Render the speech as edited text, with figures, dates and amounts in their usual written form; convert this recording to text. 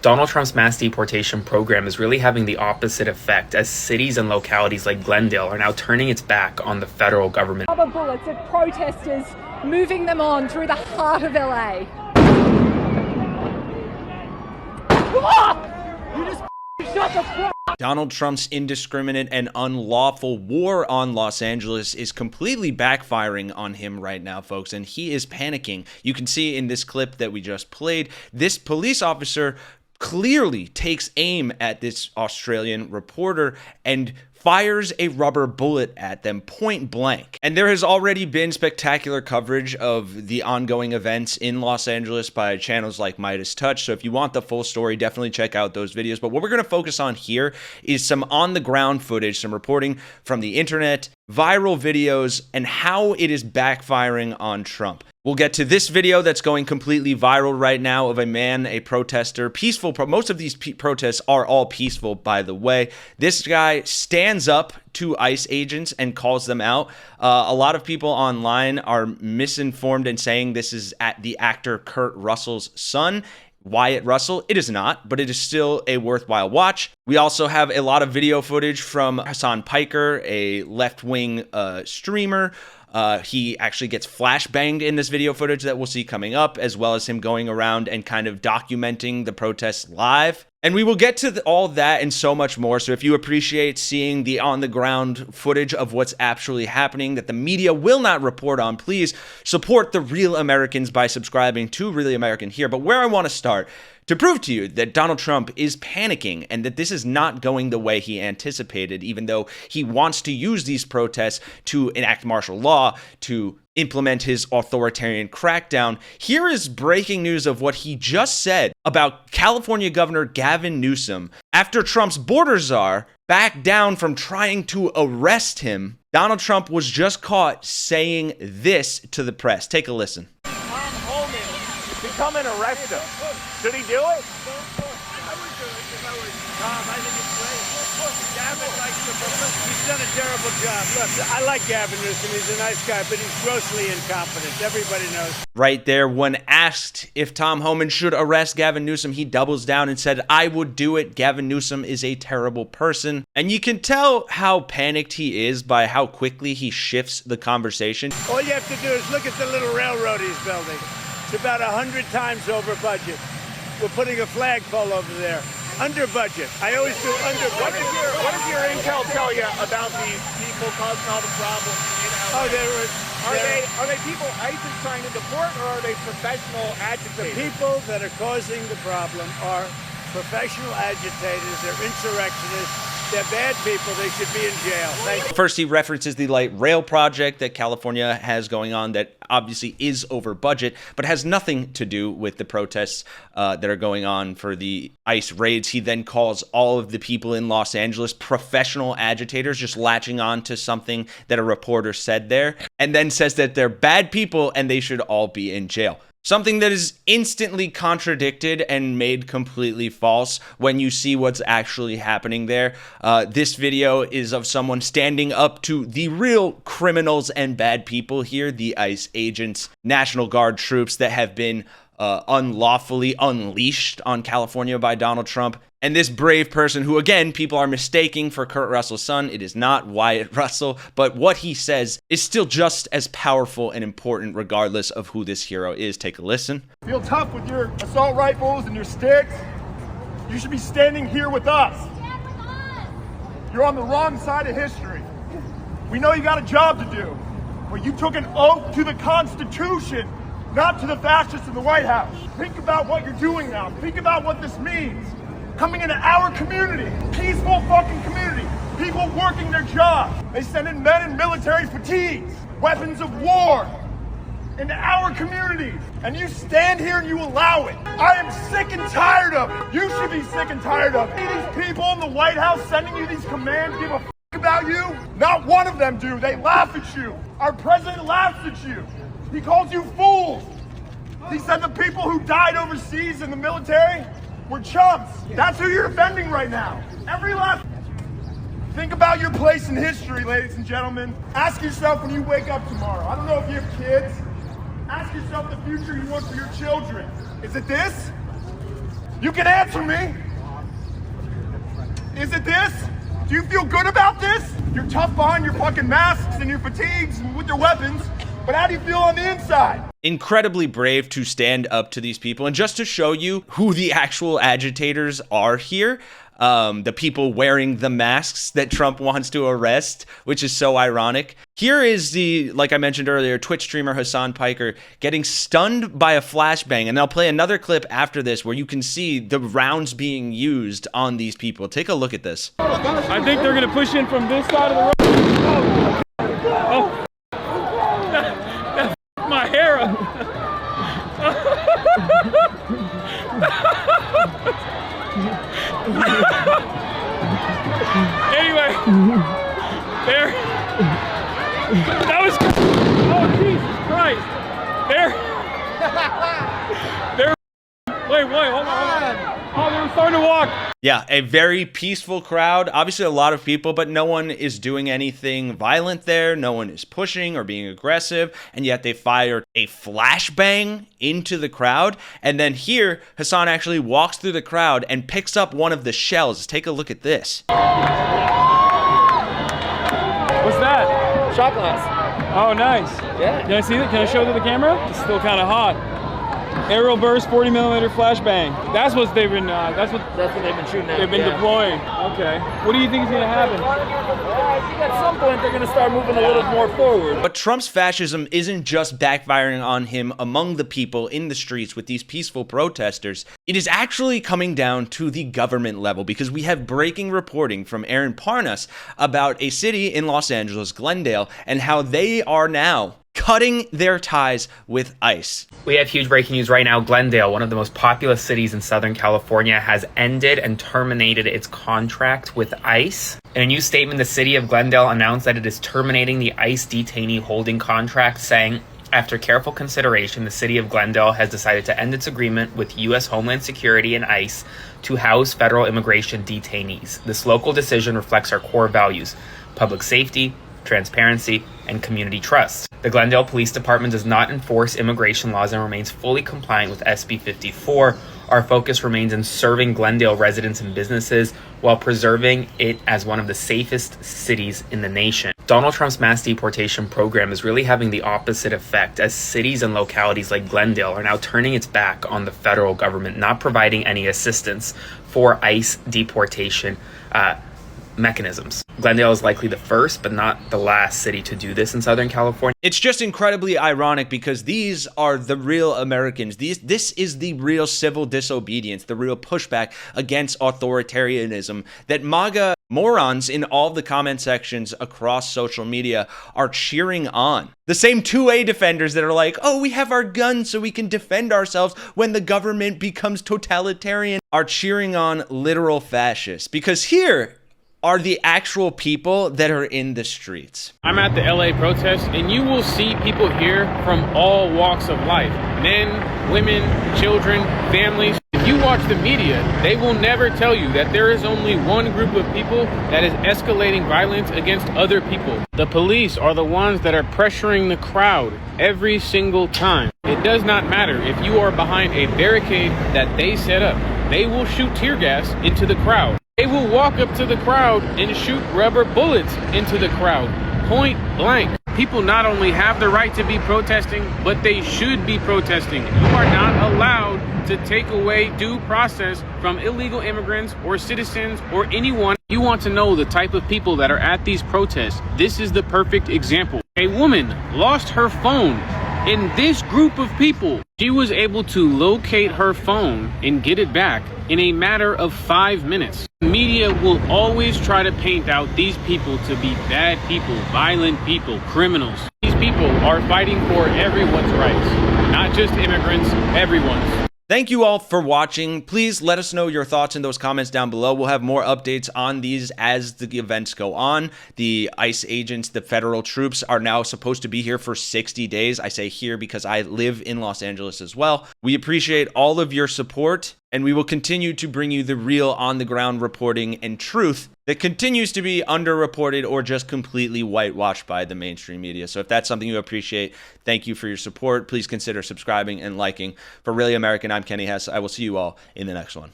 Donald Trump's mass deportation program is really having the opposite effect, as cities and localities like Glendale are now turning its back on the federal government. Rubber bullets at protesters, moving them on through the heart of LA. You just shut the fuck. Donald Trump's indiscriminate and unlawful war on Los Angeles is completely backfiring on him right now, folks, and he is panicking. You can see in this clip that we just played, this police officer clearly takes aim at this Australian reporter and fires a rubber bullet at them point blank. And there has already been spectacular coverage of the ongoing events in Los Angeles by channels like Midas Touch. So if you want the full story, definitely check out those videos. But what we're going to focus on here is some on the ground footage, some reporting from the internet, viral videos, and how it is backfiring on Trump. We'll get to this video that's going completely viral right now of a man, a protester, peaceful. Most of these protests are all peaceful, by the way. This guy stands up to ICE agents and calls them out. A lot of people online are misinformed and saying this is the actor Kurt Russell's son, Wyatt Russell. It is not, but it is still a worthwhile watch. We also have a lot of video footage from Hassan Piker, a left-wing streamer. He actually gets flashbanged in this video footage that we'll see coming up, as well as him going around and kind of documenting the protests live. And we will get to all that and so much more. So if you appreciate seeing the on-the-ground footage of what's actually happening that the media will not report on, please support the Real Americans by subscribing to Really American here. But where I want to start, to prove to you that Donald Trump is panicking and that this is not going the way he anticipated, even though he wants to use these protests to enact martial law, to implement his authoritarian crackdown, here is breaking news of what he just said about California Governor Gavin Newsom. After Trump's border czar backed down from trying to arrest him, Donald Trump was just caught saying this to the press. Take a listen. Tom Homan to come and arrest him. Should he do it? I would do it if I was Tom. I think it's great. Gavin likes the He's done a terrible job. Look, I like Gavin Newsom. He's a nice guy, but he's grossly incompetent. Everybody knows. Right there, when asked if Tom Homan should arrest Gavin Newsom, he doubles down and said, I would do it. Gavin Newsom is a terrible person. And you can tell how panicked he is by how quickly he shifts the conversation. All you have to do is look at the little railroad he's building. It's about 100 times over budget. We're putting a flagpole over there. Under budget. I always do under budget. What does your intel tell you about these people causing all the problems in LA? Are they people ICE is trying to deport, or are they professional agitators? The people that are causing the problem are professional agitators. They're insurrectionists. They're bad people. They should be in jail. Thank you. First, he references the light rail project that California has going on that obviously is over budget, but has nothing to do with the protests that are going on for the ICE raids. He then calls all of the people in Los Angeles professional agitators, just latching on to something that a reporter said there, and then says that they're bad people and they should all be in jail. Something that is instantly contradicted and made completely false when you see what's actually happening there. This video is of someone standing up to the real criminals and bad people here, the ICE agents, National Guard troops that have been unlawfully unleashed on California by Donald Trump. And this brave person who, again, people are mistaking for Kurt Russell's son. It is not Wyatt Russell, but what he says is still just as powerful and important regardless of who this hero is. Take a listen. Feel tough with your assault rifles and your sticks. You should be standing here with us. You're on the wrong side of history. We know you got a job to do, but you took an oath to the Constitution, not to the fascists in the White House. Think about what you're doing now. Think about what this means. Coming into our community, peaceful fucking community, people working their job. They send in men in military fatigues, weapons of war, into our communities. And you stand here and you allow it. I am sick and tired of it. You should be sick and tired of it. These people in the White House sending you these commands give a about you? Not one of them do. They laugh at you. Our president laughs at you. He calls you fools. He said the people who died overseas in the military were chumps. That's who you're defending right now. Every last... Think about your place in history, ladies and gentlemen. Ask yourself when you wake up tomorrow. I don't know if you have kids. Ask yourself the future you want for your children. Is it this? You can answer me. Is it this? Do you feel good about this? You're tough behind your fucking masks and your fatigues with your weapons, but how do you feel on the inside? Incredibly brave to stand up to these people. And just to show you who the actual agitators are here, the people wearing the masks that Trump wants to arrest, which is so ironic. Here is the, like I mentioned earlier, Twitch streamer Hassan Piker getting stunned by a flashbang. And I'll play another clip after this where you can see the rounds being used on these people. Take a look at this. I think they're going to push in from this side of the road. Oh. That my hair up. Anyway, there. That was. Oh Jesus Christ! There. Wait, hold on. Oh, they were starting to walk. Yeah, a very peaceful crowd. Obviously a lot of people, but no one is doing anything violent there. No one is pushing or being aggressive. And yet they fired a flashbang into the crowd. And then here, Hassan actually walks through the crowd and picks up one of the shells. Take a look at this. What's that? Shot glass. Oh, nice. Yeah. Can I see it? Can I show it to the camera? It's still kind of hot. Aerial burst, 40mm flashbang. That's what they've been. That's what they've been shooting at. They've been deploying. Okay. What do you think is going to happen? At some point, they're going to start moving a little more forward. But Trump's fascism isn't just backfiring on him among the people in the streets with these peaceful protesters. It is actually coming down to the government level, because we have breaking reporting from Aaron Parnas about a city in Los Angeles, Glendale, and how they are now cutting their ties with ICE. We have huge breaking news right now. Glendale, one of the most populous cities in Southern California, has ended and terminated its contract with ICE. In a new statement, the city of Glendale announced that it is terminating the ICE detainee holding contract, saying, after careful consideration, the city of Glendale has decided to end its agreement with U.S. Homeland Security and ICE to house federal immigration detainees. This local decision reflects our core values: public safety, transparency, and community trust. The Glendale Police Department does not enforce immigration laws and remains fully compliant with SB 54. Our focus remains in serving Glendale residents and businesses while preserving it as one of the safest cities in the nation. Donald Trump's mass deportation program is really having the opposite effect, as cities and localities like Glendale are now turning its back on the federal government, not providing any assistance for ICE deportation mechanisms. Glendale is likely the first, but not the last city to do this in Southern California. It's just incredibly ironic because these are the real Americans. This is the real civil disobedience, the real pushback against authoritarianism that MAGA morons in all the comment sections across social media are cheering on. The same 2A defenders that are like, oh, we have our guns so we can defend ourselves when the government becomes totalitarian, are cheering on literal fascists. Because here are the actual people that are in the streets. I'm at the LA protest, and you will see people here from all walks of life. Men, women, children, families. If you watch the media, they will never tell you that there is only one group of people that is escalating violence against other people. The police are the ones that are pressuring the crowd every single time. It does not matter if you are behind a barricade that they set up. They will shoot tear gas into the crowd. They will walk up to the crowd and shoot rubber bullets into the crowd, point blank. People not only have the right to be protesting, but they should be protesting. You are not allowed to take away due process from illegal immigrants or citizens or anyone. You want to know the type of people that are at these protests. This is the perfect example. A woman lost her phone. In this group of people, she was able to locate her phone and get it back in a matter of 5 minutes. Media will always try to paint out these people to be bad people, violent people, criminals. These people are fighting for everyone's rights, not just immigrants, everyone's. Thank you all for watching. Please let us know your thoughts in those comments down below. We'll have more updates on these as the events go on. The ICE agents, the federal troops, are now supposed to be here for 60 days. I say here because I live in Los Angeles as well. We appreciate all of your support, and we will continue to bring you the real on-the-ground reporting and truth that continues to be underreported or just completely whitewashed by the mainstream media. So if that's something you appreciate, thank you for your support. Please consider subscribing and liking. For Really American, I'm Kenny Hesse. I will see you all in the next one.